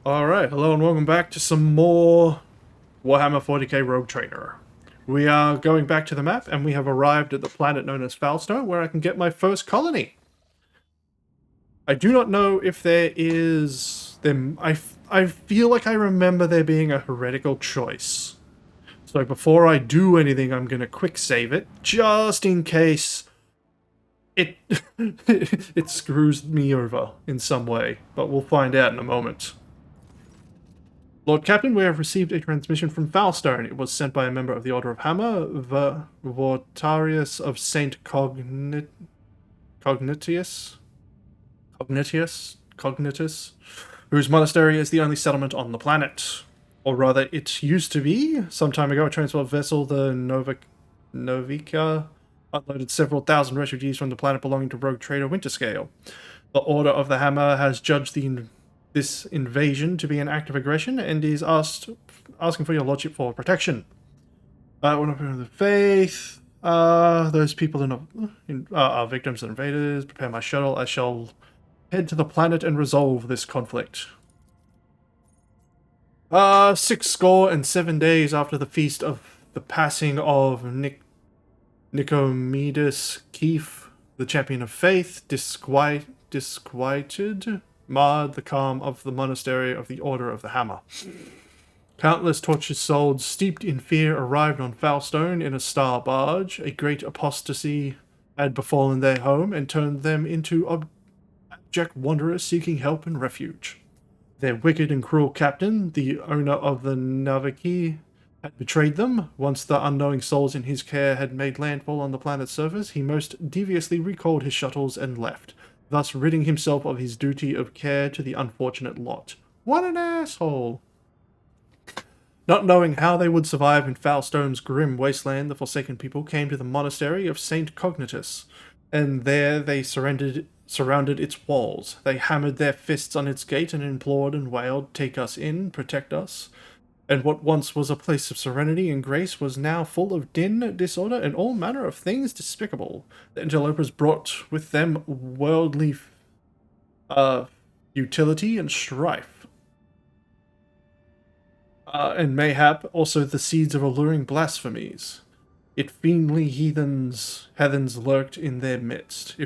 Alright, hello and welcome back to some more Warhammer 40k Rogue Trader. We are going back to the map and we have arrived at the planet known as Foulstone where I can get my first colony. I do not know if there is... I feel like I remember there being a heretical choice. So before I do anything, I'm going to quick save it, just in case it, it screws me over in some way. But we'll find out in a moment. Lord Captain, we have received a transmission from Foulstone. It was sent by a member of the Order of Hammer, Vortarius of Saint Cognitus, whose monastery is the only settlement on the planet. Or rather, it used to be. Some time ago, a transport vessel, the Novica, unloaded several thousand refugees from the planet belonging to Rogue Trader Winterscale. The Order of the Hammer has judged this invasion to be an act of aggression and is asking for your lordship for protection. We're not of the faith. Those people are victims of invaders. Prepare my shuttle. I shall head to the planet and resolve this conflict. 67 days after the feast of the passing of Nicomedes Keefe, the champion of faith, disquieted, marred the calm of the monastery of the Order of the Hammer. Countless tortured souls steeped in fear arrived on Foulstone in a star barge. A great apostasy had befallen their home and turned them into abject wanderers seeking help and refuge. Their wicked and cruel captain, the owner of the Naviki, had betrayed them. Once the unknowing souls in his care had made landfall on the planet's surface, he most deviously recalled his shuttles and left, thus ridding himself of his duty of care to the unfortunate lot. What an asshole! Not knowing how they would survive in Foulstone's grim wasteland, the Forsaken people came to the monastery of Saint Cognitus, and there they surrounded its walls. They hammered their fists on its gate and implored and wailed, "Take us in, protect us." And what once was a place of serenity and grace was now full of din, disorder, and all manner of things despicable. The interlopers brought with them worldly utility and strife. And mayhap also the seeds of alluring blasphemies. If fiendly heathens lurked in their midst.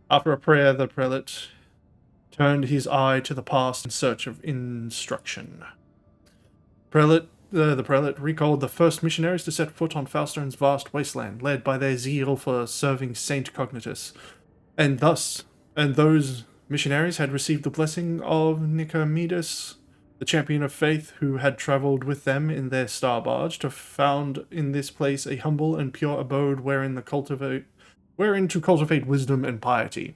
After a prayer, the prelate turned his eye to the past in search of instruction. The prelate recalled the first missionaries to set foot on Foulstone's vast wasteland, led by their zeal for serving Saint Cognitus, and those missionaries had received the blessing of Nicomedes, the champion of faith, who had travelled with them in their star barge to found in this place a humble and pure abode wherein to cultivate wisdom and piety.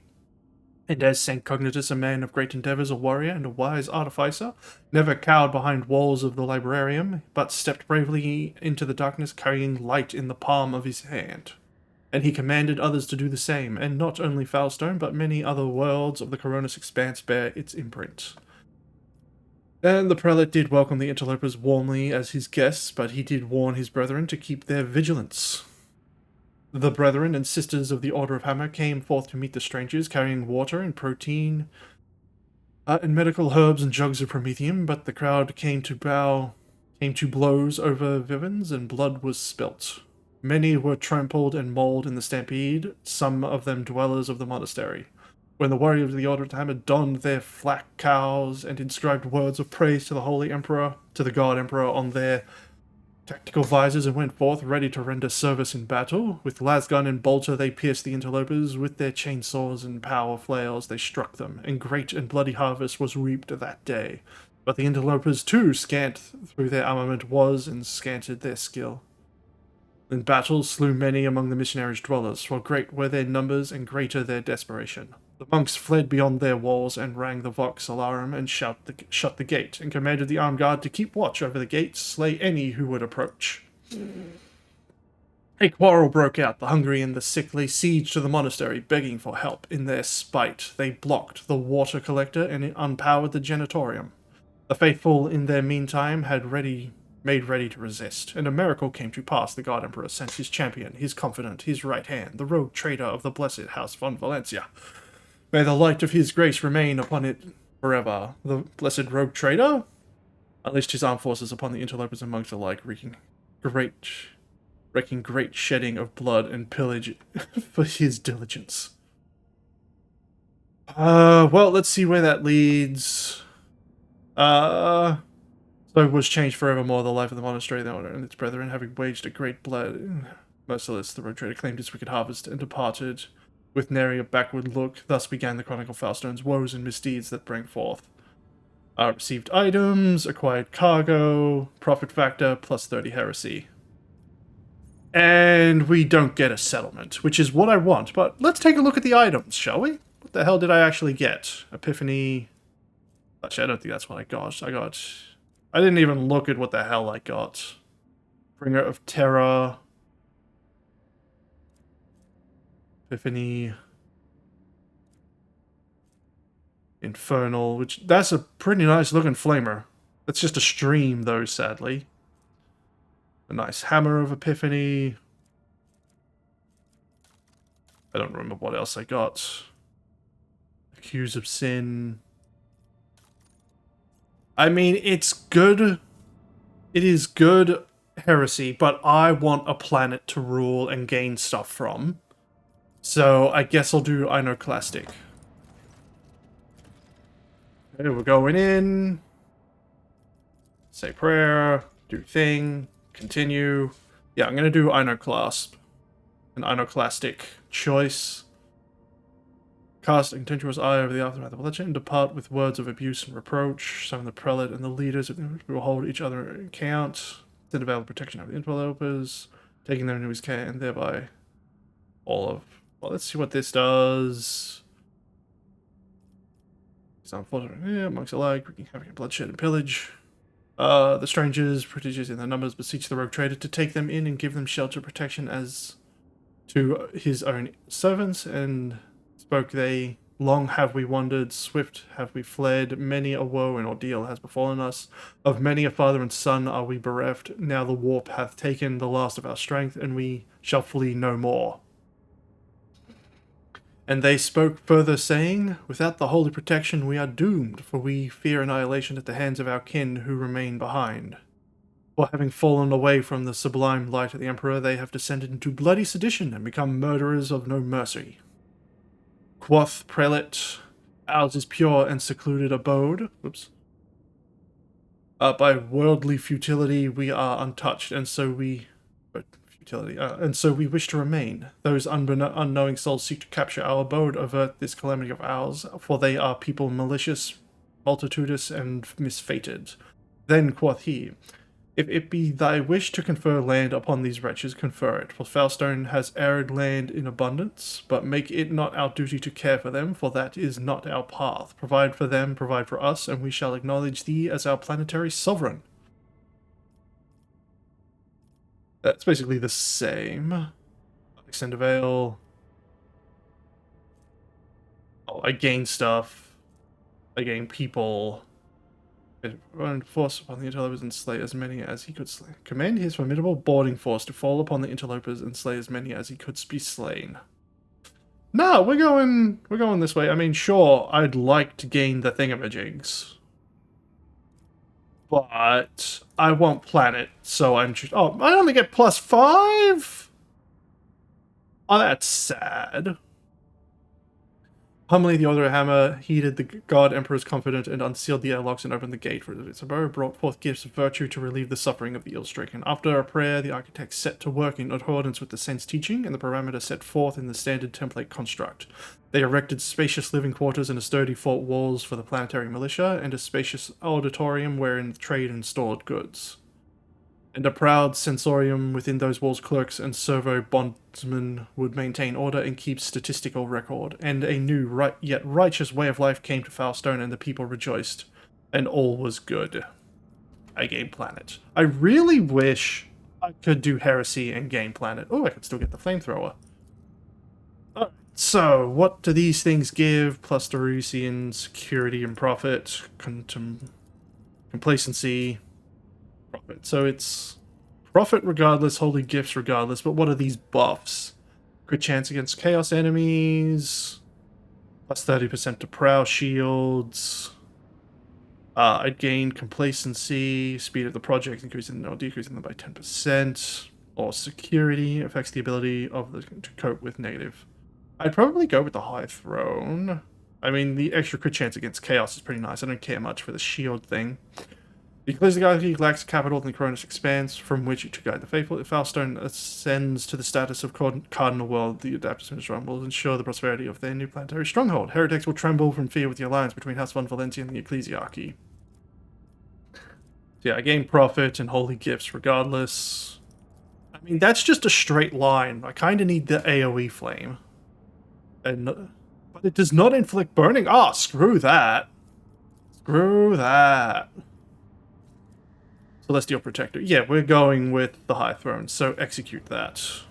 And as Saint Cognitus, a man of great endeavours, a warrior and a wise artificer, never cowed behind walls of the librarium, but stepped bravely into the darkness carrying light in the palm of his hand. And he commanded others to do the same, and not only Foulstone, but many other worlds of the Coronis expanse bear its imprint. And the prelate did welcome the interlopers warmly as his guests, but he did warn his brethren to keep their vigilance. The brethren and sisters of the Order of Hammer came forth to meet the strangers, carrying water and protein and medical herbs and jugs of promethium, but the crowd came to blows over vivens, and blood was spilt. Many were trampled and mauled in the stampede, some of them dwellers of the monastery. When the warriors of the Order of the Hammer donned their flak cows and inscribed words of praise to the God Emperor on their tactical visors, and went forth ready to render service in battle. With lasgun and bolter they pierced the interlopers. With their chainsaws and power flails they struck them, and great and bloody harvest was reaped that day. But the interlopers too, scant through their armament was, and scanted their skill. In battle slew many among the missionaries' dwellers, for great were their numbers and greater their desperation. The monks fled beyond their walls and rang the vox alarum and shut the gate, and commanded the armed guard to keep watch over the gates, slay any who would approach. A quarrel broke out. The hungry and the sick lay siege to the monastery, begging for help. In their spite, they blocked the water collector and unpowered the janitorium. The faithful, in their meantime, had made ready to resist, and a miracle came to pass. The God Emperor sent his champion, his confidant, his right hand, the rogue trader of the blessed House von Valencia. May the light of his grace remain upon it forever. The blessed rogue trader unleashed his armed forces upon the interlopers and monks alike, wreaking great shedding of blood and pillage for his diligence. Well, let's see where that leads. So was changed forevermore the life of the monastery, the owner and its brethren, having waged a great blood. Merciless, the rogue trader claimed his wicked harvest and departed with nary a backward look. Thus began the Chronicle Foulstone's woes and misdeeds that bring forth. Received items, acquired cargo, profit factor, plus 30 heresy. And we don't get a settlement, which is what I want. But let's take a look at the items, shall we? What the hell did I actually get? Epiphany. Actually, I don't think that's what I got. I didn't even look at what the hell I got. Bringer of Terror. Epiphany. Infernal, which that's a pretty nice looking flamer. That's just a stream though, sadly. A nice hammer of Epiphany. I don't remember what else I got. Accuse of Sin. I mean, it's good. It is good heresy, but I want a planet to rule and gain stuff from. So I guess I'll do Iconoclastic. Okay, we're going in. Say prayer. Do thing. Continue. Yeah, I'm going to do Iconoclasp. An Iconoclastic choice. Cast a contemptuous eye over the aftermath of legend. Depart with words of abuse and reproach. Summon the prelate and the leaders who will hold each other in account. Then avail the protection of the interlopers. Taking them into his care and thereby all of... Well, let's see what this does. Yeah, monks alike, wreaking havoc, bloodshed, and pillage. The strangers, prodigious in their numbers, beseech the rogue trader to take them in and give them shelter protection as to his own servants. And spoke they, long have we wandered, swift have we fled, many a woe and ordeal has befallen us. Of many a father and son are we bereft. Now the warp hath taken the last of our strength, and we shall flee no more. And they spoke further, saying, without the holy protection we are doomed, for we fear annihilation at the hands of our kin who remain behind. For having fallen away from the sublime light of the Emperor, they have descended into bloody sedition and become murderers of no mercy. Quoth prelate, ours is pure and secluded abode. Whoops. By worldly futility we are untouched, and so we... and so we wish to remain. Those unknowing souls seek to capture our abode, avert this calamity of ours, for they are people malicious, multitudinous, and misfated. Then quoth he, if it be thy wish to confer land upon these wretches, confer it, for Foulstone has arid land in abundance, but make it not our duty to care for them, for that is not our path. Provide for them, provide for us, and we shall acknowledge thee as our planetary sovereign. That's basically the same. Extend a veil. Oh, I gain stuff. I gain people. Run force upon the interlopers and slay as many as he could slay. Command his formidable boarding force to fall upon the interlopers and slay as many as he could be slain. No, we're going this way. I mean, sure, I'd like to gain the thingamajigs. But I want planet, so I'm just... Oh, I only get +5? Oh, that's sad. Humbly, the Order of Hammer heeded the God Emperor's confidence and unsealed the airlocks and opened the gate for its abode, brought forth gifts of virtue to relieve the suffering of the ill-stricken. After a prayer, the architects set to work in accordance with the saint's teaching and the parameter set forth in the standard template construct. They erected spacious living quarters and sturdy fort walls for the planetary militia, and a spacious auditorium wherein trade and stored goods. And a proud sensorium within those walls clerks and servo bondsmen would maintain order and keep statistical record. And a new, yet righteous way of life came to Foulstone, and the people rejoiced, and all was good. I gained planet. I really wish I could do heresy and gain planet. Oh, I could still get the flamethrower. Alright, so what do these things give? Plus Darusian, security and profit, complacency... Profit. So it's profit regardless, holy gifts regardless, but what are these buffs? Good chance against chaos enemies, plus 30% to prow shields, I'd gain complacency, speed of the project increasing or decreasing them by 10%, or security affects the ability of the to cope with negative. I'd probably go with the High Throne. I mean, the extra crit chance against Chaos is pretty nice. I don't care much for the shield thing. Because the galaxy lacks capital and the Cronus expands from which to guide the faithful, if Foulstone ascends to the status of Cardinal World, the Adaptive Strong will ensure the prosperity of their new planetary stronghold. Heretics will tremble from fear with the alliance between House von Valentia and the Ecclesiarchy. So yeah, I gain profit and holy gifts regardless. I mean, that's just a straight line. I kind of need the AoE flame. But it does not inflict burning. Ah, screw that. Screw that. Celestial Protector. Yeah, we're going with the High Throne, so execute that.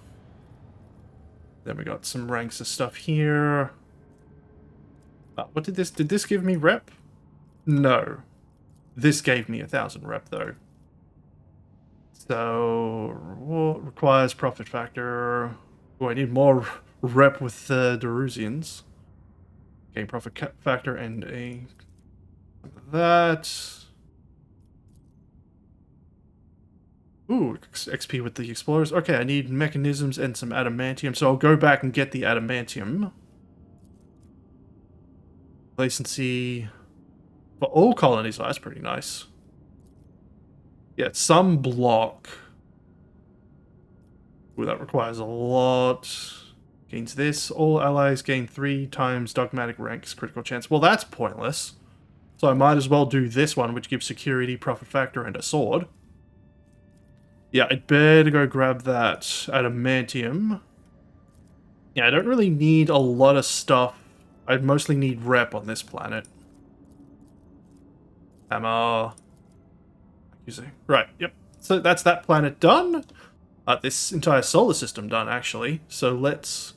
Then we got some ranks of stuff here. What did this give me rep? No. This gave me 1,000 rep, though. So, requires profit factor. Oh, I need more rep with the Darusians. Gain profit factor and a... that... Ooh, XP with the explorers. Okay, I need mechanisms and some adamantium, so I'll go back and get the adamantium. Complacency for all colonies. Oh, that's pretty nice. Yeah, some block. Ooh, that requires a lot. Gains this. All allies gain 3 times dogmatic ranks critical chance. Well, that's pointless. So I might as well do this one, which gives security, profit factor, and a sword. Yeah, I'd better go grab that adamantium. Yeah, I don't really need a lot of stuff. I'd mostly need rep on this planet. Hammer. Right, yep. So that's that planet done. This entire solar system done, actually. So let's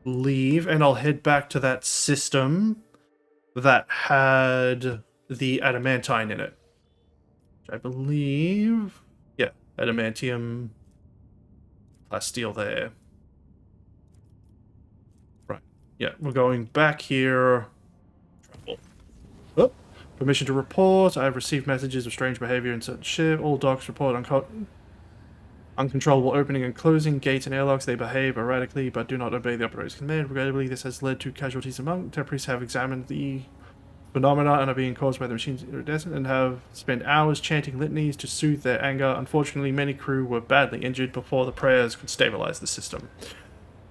leave, and I'll head back to that system that had the adamantine in it. Which I believe... yeah, adamantium, plasteel there. Right, yeah, we're going back here. Oh, permission to report. I have received messages of strange behavior in certain ship. All docks report uncontrollable opening and closing gates and airlocks. They behave erratically but do not obey the operator's command. Regrettably, this has led to casualties among temporaries have examined the phenomena and are being caused by the machine's iridescent and have spent hours chanting litanies to soothe their anger. Unfortunately, many crew were badly injured before the prayers could stabilize the system.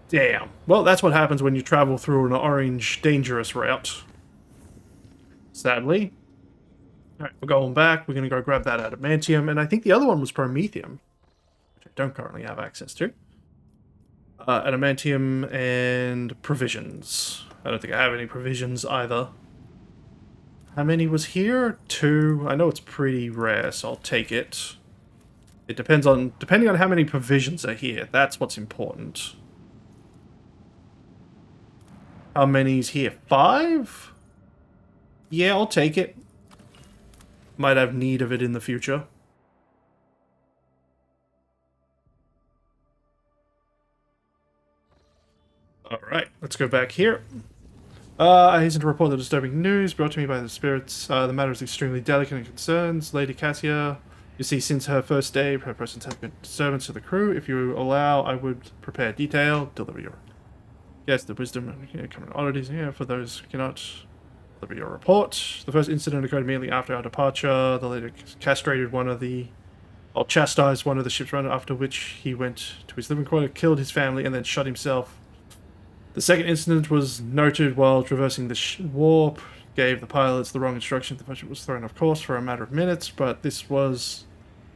Damn. Well, that's what happens when you travel through an orange, dangerous route. Sadly. Alright, we're going back. We're going to go grab that adamantium, and I think the other one was promethium, which I don't currently have access to. Adamantium and provisions. I don't think I have any provisions either. How many was here? 2. I know it's pretty rare, so I'll take it. It depends on... depending on how many provisions are here. That's what's important. How many's here? 5? Yeah, I'll take it. Might have need of it in the future. Alright, let's go back here. I hasten to report the disturbing news brought to me by the spirits. The matter is extremely delicate and concerns Lady Cassia. You see, since her first day, her presence has been disturbance to the crew. If you allow, I would prepare detail, deliver your... yes, the wisdom and common oddities here for those who cannot deliver your report. The first incident occurred immediately after our departure. The lady castrated one of the... or chastised one of the ship's runner, after which he went to his living quarter, killed his family, and then shot himself. The second incident was noted while traversing the warp, gave the pilots the wrong instruction. The ship was thrown off course for a matter of minutes, but this was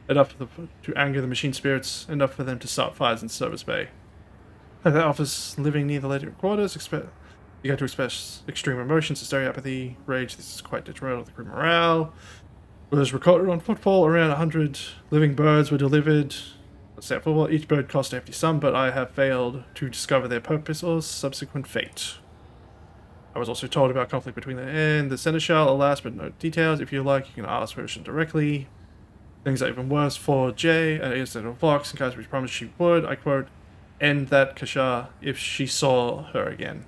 enough to anger the machine spirits, enough for them to start fires in service bay. At the office living near the later quarters, began to express extreme emotions, hysteria, apathy, rage. This is quite detrimental to the crew morale. It was recorded on footfall. Around 100 living birds were delivered. Well, each bird cost a hefty sum, but I have failed to discover their purpose or subsequent fate. I was also told about conflict between them and the Seneschal, alas, but no details. If you like, you can ask permission directly. Things are even worse for Jay, an incidental Vox, and Kaiser promised she would, I quote, end that Kasha if she saw her again.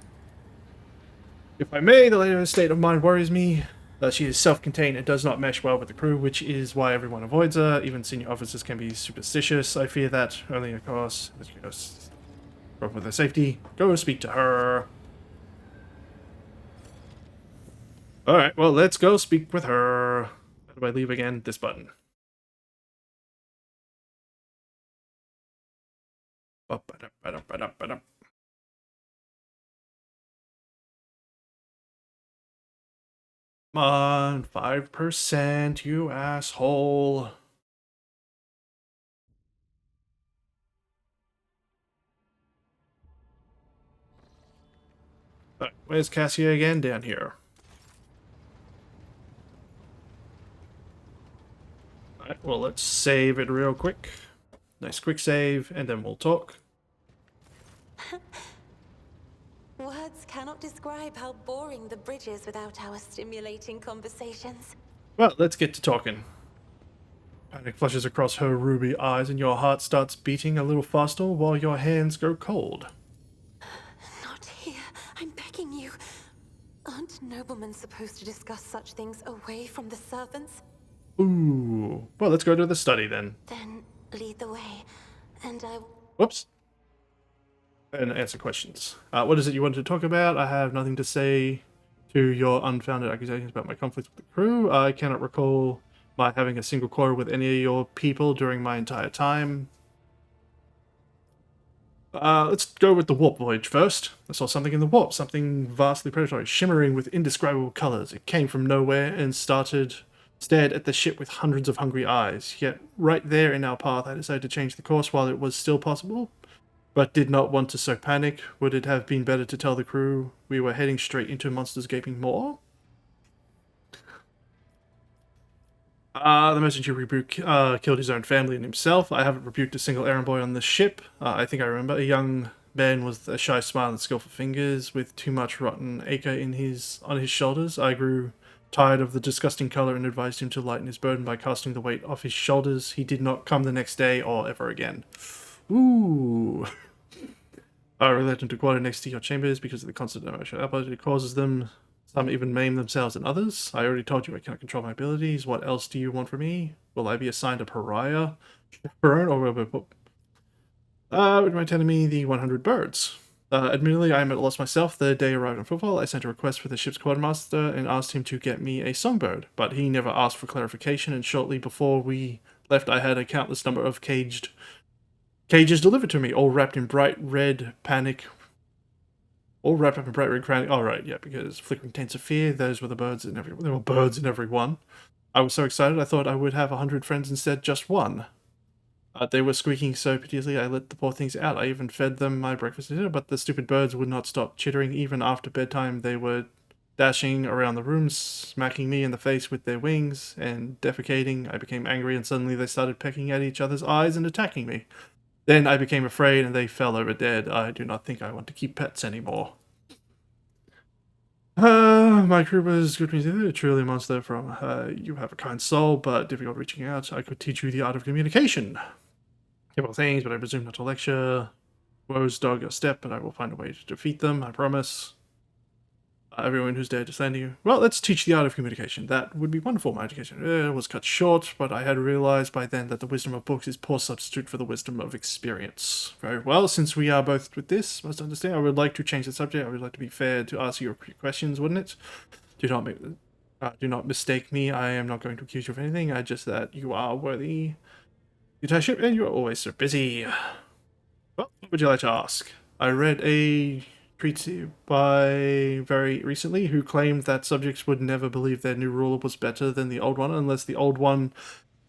If I may, the later state of mind worries me. She is self-contained and does not mesh well with the crew, which is why everyone avoids her. Even senior officers can be superstitious. I fear that, only of course, as you go, problem with her safety. Go speak to her. Alright, well, let's go speak with her. How do I leave again? This button. Come on, 5%, you asshole. Alright, where's Cassia again? Down here. Alright, well, let's save it real quick. Nice quick save, and then we'll talk. Words cannot describe how boring the bridge is without our stimulating conversations. Well, let's get to talking. Panic flushes across her ruby eyes, and your heart starts beating a little faster while your hands go cold. Not here. I'm begging you. Aren't noblemen supposed to discuss such things away from the servants? Ooh. Well, let's go to the study then. Then lead the way, and I... Whoops. And answer questions. What is it you wanted to talk about? I have nothing to say to your unfounded accusations about my conflicts with the crew. I cannot recall my having a single quarrel with any of your people during my entire time. Let's go with the warp voyage first. I saw something in the warp, something vastly predatory, shimmering with indescribable colors. It came from nowhere and stared at the ship with hundreds of hungry eyes. Yet, right there in our path, I decided to change the course while it was still possible, but did not want to so panic. Would it have been better to tell the crew we were heading straight into monsters gaping maw? The messenger killed his own family and himself. I haven't rebuked a single errand boy on this ship. I think I remember. A young man with a shy smile and skillful fingers, with too much rotten acre on his shoulders. I grew tired of the disgusting color and advised him to lighten his burden by casting the weight off his shoulders. He did not come the next day or ever again. Ooh. I relate them to quarter next to your chambers because of the constant emotional outburst it causes them. Some even maim themselves and others. I already told you I cannot control my abilities. What else do you want from me? Will I be assigned a pariah? Chaperone, or will would you mind telling me the 100 birds? Admittedly, I am at a loss myself. The day I arrived on football, I sent a request for the ship's quartermaster and asked him to get me a songbird, but he never asked for clarification, and shortly before we left, I had a countless number of cages delivered to me, all wrapped in bright red panic. All wrapped up in bright red crown. All right, yeah, because flickering tints of fear. Those were the birds in every. There were birds in every one. I was so excited. I thought I would have 100 friends instead, just one. They were squeaking so piteously. I let the poor things out. I even fed them my breakfast and dinner, but the stupid birds would not stop chittering. Even after bedtime, they were dashing around the room, smacking me in the face with their wings and defecating. I became angry, and suddenly they started pecking at each other's eyes and attacking me. Then I became afraid and they fell over dead. I do not think I want to keep pets anymore. My crew was good to me, truly a monster from, you have a kind soul, but difficult reaching out. I could teach you the art of communication. Several things, but I presume not to lecture. Woes dog your step, but I will find a way to defeat them, I promise. Everyone who's dared to stand you. Well, let's teach the art of communication. That would be wonderful. My education was cut short, but I had realized by then that the wisdom of books is poor substitute for the wisdom of experience. Very well, since we are both with this, must understand, I would like to change the subject. I would like to be fair to ask you questions, wouldn't it? Do not mistake me. I am not going to accuse you of anything. I just that you are worthy. You tie ship, and you are always so busy. Well, what would you like to ask? I read a treatise by very recently who claimed that subjects would never believe their new ruler was better than the old one unless the old one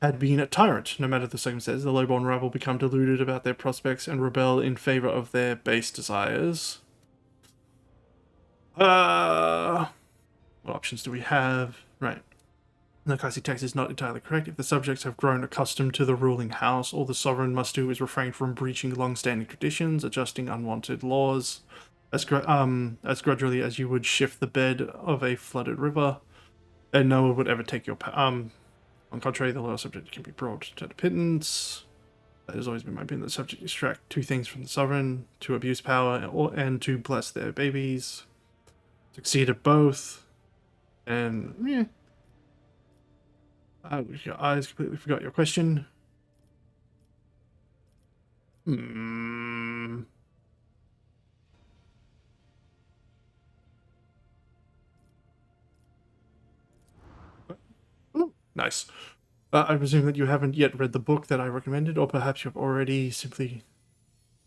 had been a tyrant. No matter the circumstances, the lowborn rabble become deluded about their prospects and rebel in favor of their base desires. What options do we have? Right. The classy text is not entirely correct. If the subjects have grown accustomed to the ruling house, all the sovereign must do is refrain from breaching long-standing traditions, adjusting unwanted laws, as gradually as you would shift the bed of a flooded river, and no one would ever take your on contrary, the loyal subject can be brought to the pittance. That has always been my opinion. The subject extract two things from the sovereign: to abuse power and to bless their babies. Succeed at both, and yeah. Your eyes completely forgot your question. Hmm. Ooh, nice. I presume that you haven't yet read the book that I recommended, or perhaps you've already simply...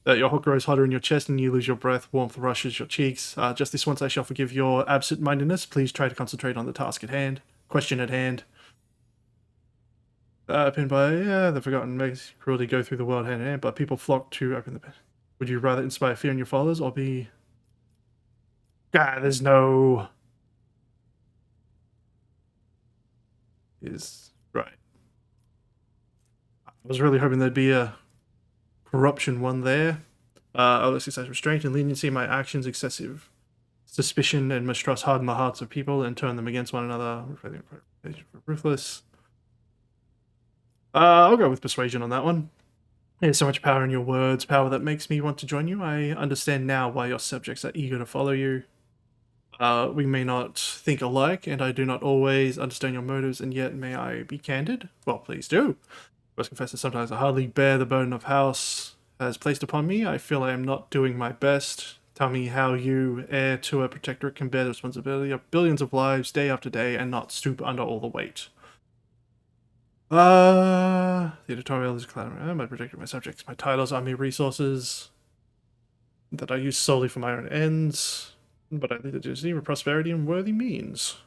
your heart grows hotter in your chest and you lose your breath, warmth rushes your cheeks. Just this once I shall forgive your absent-mindedness. Please try to concentrate on the task at hand. Question at hand. Pinned by the forgotten makes cruelty go through the world hand in hand, but people flock to open the pen. Would you rather inspire fear in your followers or be... God, there's no... Is right. I was really hoping there'd be a corruption one there. I'll exercise restraint and leniency in my actions, excessive suspicion and mistrust harden the hearts of people and turn them against one another. Ruthless. I'll go with persuasion on that one. There's so much power in your words, power that makes me want to join you. I understand now why your subjects are eager to follow you. We may not think alike, and I do not always understand your motives, and yet may I be candid? Well, please do. I must confess that sometimes I hardly bear the burden of house has placed upon me. I feel I am not doing my best. Tell me how you, heir to a protectorate, can bear the responsibility of billions of lives day after day and not stoop under all the weight. The editorial is clear. My protector, my subjects, my titles are mere resources that I use solely for my own ends, but I lead the Disney with prosperity and worthy means.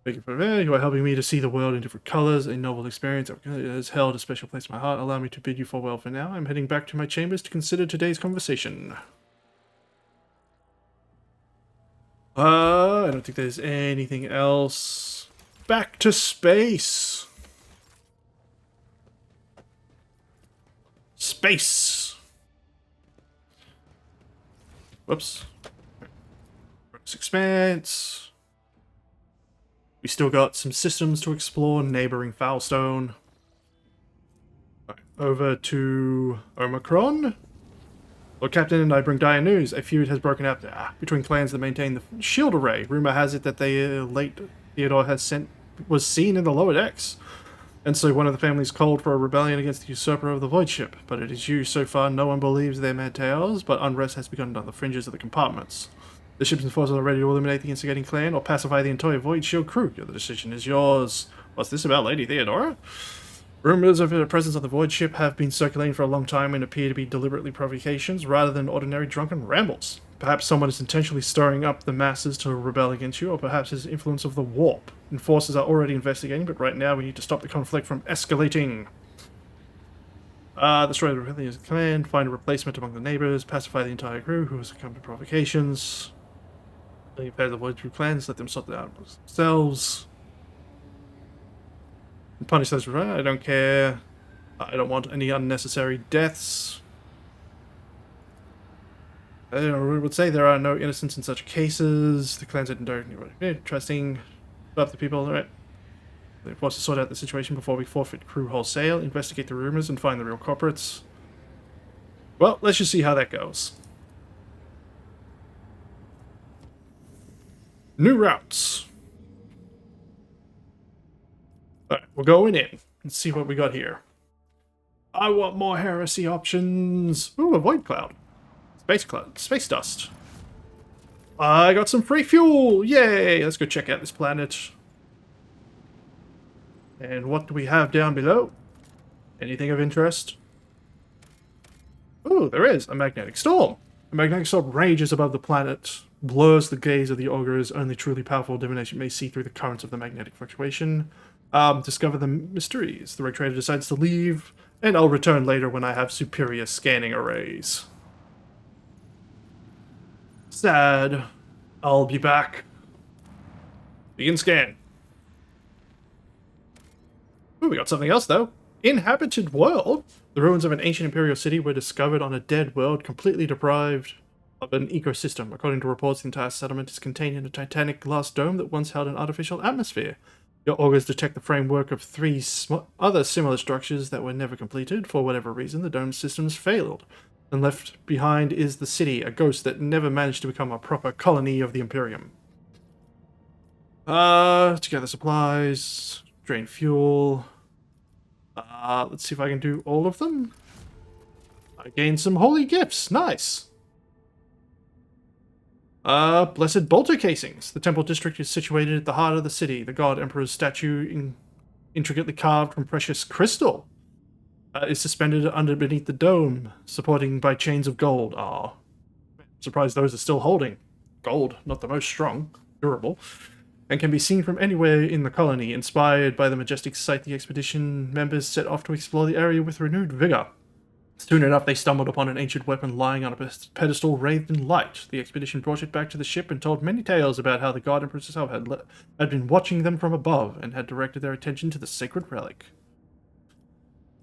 Thank you for that. You are helping me to see the world in different colors, a novel experience. It has held a special place in my heart. Allow me to bid you farewell for now. I'm heading back to my chambers to consider today's conversation. I don't think there's anything else. Back to space. Space. Whoops. Expanse. We still got some systems to explore, neighboring Foulstone. Right, over to Omicron. Lord Captain and I bring dire news. A feud has broken out between clans that maintain the shield array. Rumor has it that the late Theodore was seen in the lower decks. And so one of the families called for a rebellion against the usurper of the void ship. But it is you. So far, no one believes their mad tales, but unrest has begun on the fringes of the compartments. The ship's enforcers are ready to eliminate the instigating clan or pacify the entire Void Shield crew. The decision is yours. What's this about Lady Theodora? Rumors of her presence on the Void ship have been circulating for a long time and appear to be deliberately provocations rather than ordinary drunken rambles. Perhaps someone is intentionally stirring up the masses to rebel against you, or perhaps his influence of the warp. Enforcers are already investigating, but right now we need to stop the conflict from escalating. Destroy the rebellion's clan, find a replacement among the neighbors, pacify the entire crew who has succumbed to provocations. Pair the Void clans, let them sort it out themselves. And punish those. I don't care. I don't want any unnecessary deaths. I would say there are no innocents in such cases. The clans are trusting up the people. Alright. They're forced to sort out the situation before we forfeit crew wholesale, investigate the rumors, and find the real culprits. Well, let's just see how that goes. New routes. Alright, we're going in. Let's see what we got here. I want more heresy options. Ooh, a void cloud. Space dust. I got some free fuel. Yay! Let's go check out this planet. And what do we have down below? Anything of interest? Ooh, there is a magnetic storm. A magnetic storm rages above the planet, blurs the gaze of the augurs. Only truly powerful divination may see through the currents of the magnetic fluctuation. Discover the mysteries. The Rogue Trader decides to leave, and I'll return later when I have superior scanning arrays. Sad. I'll be back. Begin scan. Ooh, we got something else, though. Inhabited world. The ruins of an ancient imperial city were discovered on a dead world, completely deprived of an ecosystem. According to reports, the entire settlement is contained in a titanic glass dome that once held an artificial atmosphere. Your augurs detect the framework of three other similar structures that were never completed. For whatever reason, the dome systems failed. And left behind is the city, a ghost that never managed to become a proper colony of the Imperium. To gather supplies, drain fuel. Let's see if I can do all of them. I gained some holy gifts. Nice. Blessed bolter casings. The temple district is situated at the heart of the city. The god emperor's statue, intricately carved from precious crystal, is suspended underneath the dome, supporting by chains of gold. Ah, surprised those are still holding. Gold, not the most strong, durable, and can be seen from anywhere in the colony. Inspired by the majestic sight, the expedition members set off to explore the area with renewed vigor. Soon enough, they stumbled upon an ancient weapon lying on a pedestal wreathed in light. The expedition brought it back to the ship and told many tales about how the god empress herself had been watching them from above and had directed their attention to the sacred relic.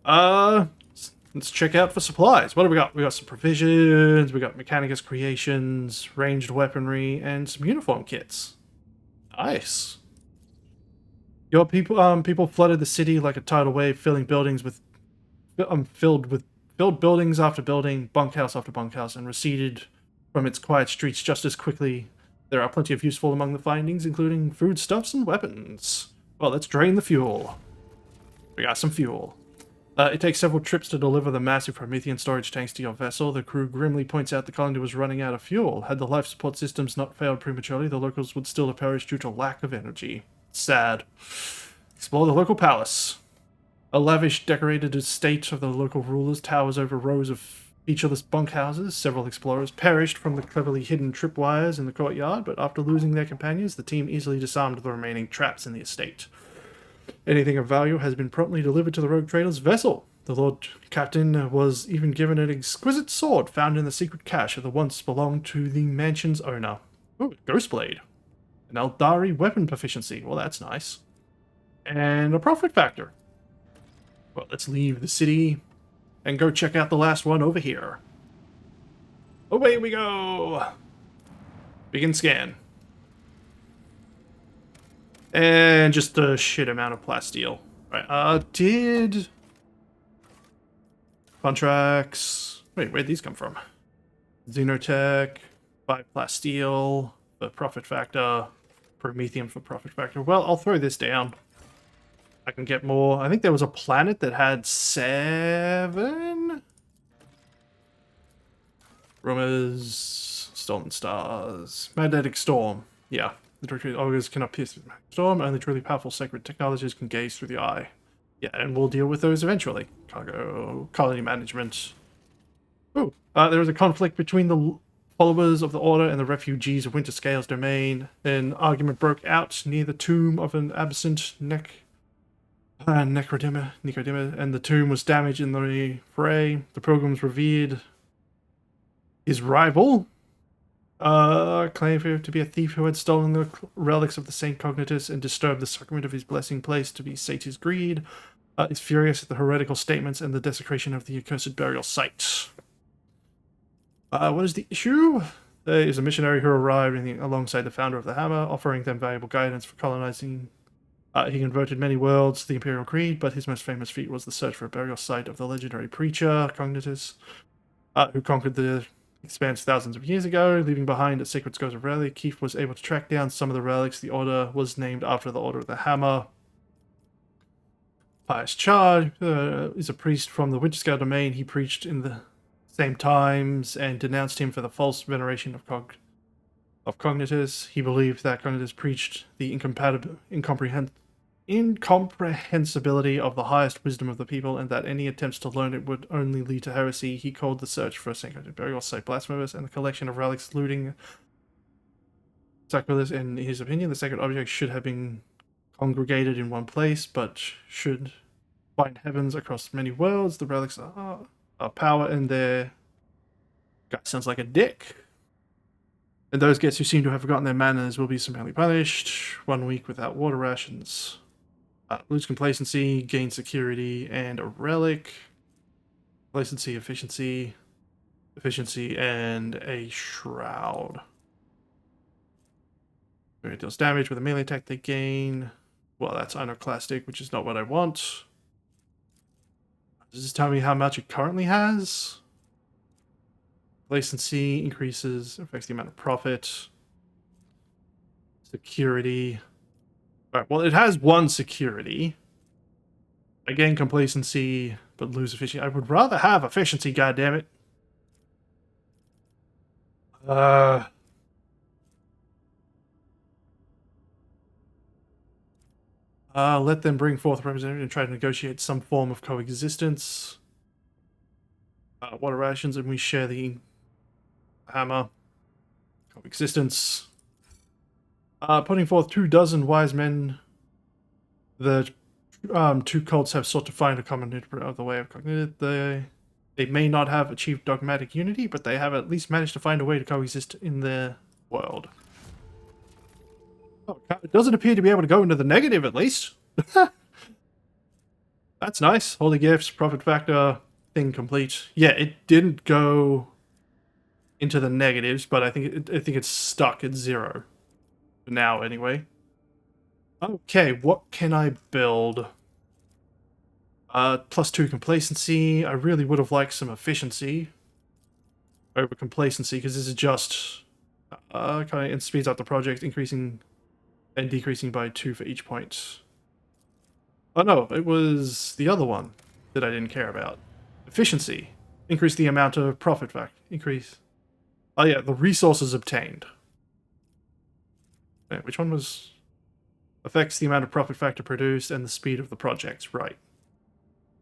Let's check out for supplies. What do we got? We got some provisions, we got Mechanicus creations, ranged weaponry, and some uniform kits. Nice. Your people flooded the city like a tidal wave, filling buildings with filled buildings after building, bunkhouse after bunkhouse, and receded from its quiet streets just as quickly. There are plenty of useful among the findings, including foodstuffs and weapons. Well, let's drain the fuel. We got some fuel. It takes several trips to deliver the massive Promethean storage tanks to your vessel. The crew grimly points out the colony was running out of fuel. Had the life support systems not failed prematurely, the locals would still have perished due to lack of energy. Sad. Explore the local palace. A lavish, decorated estate of the local rulers towers over rows of featureless bunkhouses. Several explorers perished from the cleverly hidden tripwires in the courtyard, but after losing their companions, the team easily disarmed the remaining traps in the estate. Anything of value has been promptly delivered to the rogue trader's vessel. The Lord Captain was even given an exquisite sword found in the secret cache that once belonged to the mansion's owner. Ooh, Ghostblade. An Eldari weapon proficiency. Well, that's nice. And a profit factor. Well, let's leave the city and go check out the last one over here. Away we go! Begin scan. And just a shit amount of plasteel. Right, did... Contracts... Wait, where'd these come from? Xenotech, 5 plasteel, the profit factor, Promethium for profit factor. Well, I'll throw this down. I can get more. I think there was a planet that had 7? Rumors, Stolen Stars, Magnetic Storm. Yeah. The directory augurs cannot pierce the magnetic storm. Only truly powerful sacred technologies can gaze through the eye. Yeah, and we'll deal with those eventually. Cargo, colony management. Ooh, there was a conflict between the followers of the Order and the refugees of Winterscale's domain. An argument broke out near the tomb of an absent Nicodema, and the tomb was damaged in the fray. The pilgrims revered his rival, claimed to be a thief who had stolen the relics of the Saint Cognitus and disturbed the sacrament of his blessing place to be sate his greed. Is furious at the heretical statements and the desecration of the accursed burial site. What is the issue? There is a missionary who arrived alongside the founder of the Hammer, offering them valuable guidance for colonizing. He converted many worlds to the Imperial Creed, but his most famous feat was the search for a burial site of the legendary preacher, Cognitus, who conquered the expanse thousands of years ago, leaving behind a sacred scroll of relic. Keith was able to track down some of the relics. The order was named after the Order of the Hammer. Pius Chard is a priest from the Winterscale domain. He preached in the same times and denounced him for the false veneration of Cognitus. He believed that Cognitus preached the incomprehensibility of the highest wisdom of the people, and that any attempts to learn it would only lead to heresy. He called the search for a sacred burial site blasphemous, and the collection of relics looting sacrilege. In his opinion, the sacred objects should have been congregated in one place, but should find heavens across many worlds. The relics are power in their... Guy sounds like a dick. And those guests who seem to have forgotten their manners will be summarily punished. 1 week without water rations. Lose complacency, gain security, and a relic. Complacency, efficiency, and a shroud. It deals damage with a melee attack they gain. Well, that's iconoclastic, which is not what I want. Does this tell me how much it currently has? Complacency increases, affects the amount of profit. Security. Alright, well, it has one security. Again, complacency, but lose efficiency. I would rather have efficiency, goddammit. Let them bring forth a representative and try to negotiate some form of coexistence. Water rations, and we share the hammer. Coexistence. Putting forth 24 wise men. The two cults have sought to find a common interpreter of the way of cognitive. They may not have achieved dogmatic unity, but they have at least managed to find a way to coexist in their world. Oh, it doesn't appear to be able to go into the negative, at least. That's nice. Holy gifts, profit factor, thing complete. Yeah, it didn't go into the negatives, but I think it's stuck at 0 for now, anyway. Okay, what can I build? +2 complacency. I really would have liked some efficiency over complacency, because this is just kind of speeds up the project, increasing and decreasing by 2 for each point. Oh no, it was the other one that I didn't care about. Efficiency. Increase the amount of profit factor. Increase. Oh yeah, the resources obtained. Wait, which one was... Affects the amount of profit factor produced and the speed of the project. Right.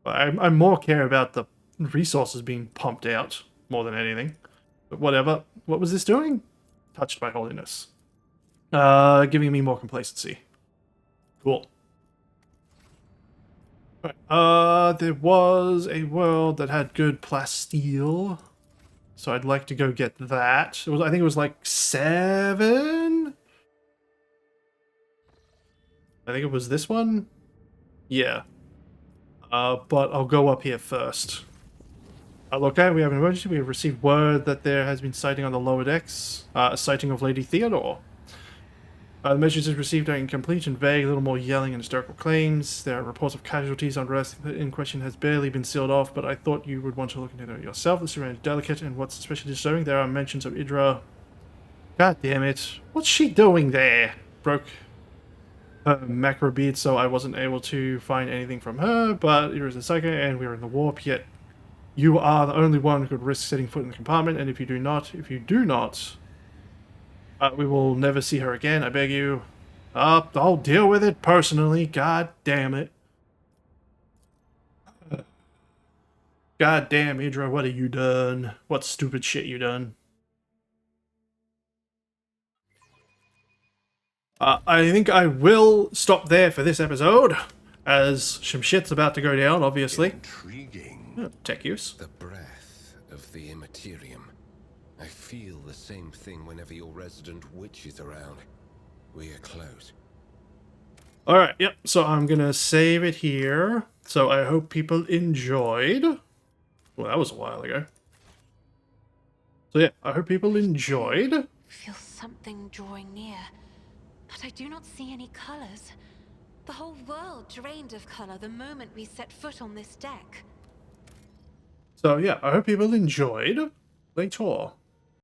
I more care about the resources being pumped out more than anything. But whatever. What was this doing? Touched by holiness. Giving me more complacency. Cool. Right. There was a world that had good plasteel, so I'd like to go get that. I think it was like 7. I think it was this one. Yeah. But I'll go up here first. Okay, we have an emergency. We have received word that there has been sighting on the lower decks. A sighting of Lady Theodore. The message is received are incomplete and vague, a little more yelling and hysterical claims. There are reports of casualties. Unrest in question has barely been sealed off, but I thought you would want to look into it yourself. This is delicate, and what's especially disturbing, there are mentions of Idra. God damn it. What's she doing there? Broke her macro bead, so I wasn't able to find anything from her, but Idra's a Psyker, and we're in the warp, yet you are the only one who could risk setting foot in the compartment, and if you do not, we will never see her again, I beg you. I'll deal with it personally, god damn it. God damn, Idra, what have you done? What stupid shit you done? I think I will stop there for this episode, as some shit's about to go down, obviously. Intriguing. Tech use. The breath of the immaterium. I feel the same thing whenever your resident witch is around. We are close. Alright, yep, so I'm gonna save it here. So I hope people enjoyed. Well, that was a while ago. So yeah, I hope people enjoyed. I feel something drawing near, but I do not see any colors. The whole world drained of color the moment we set foot on this deck. So yeah, I hope people enjoyed. Later.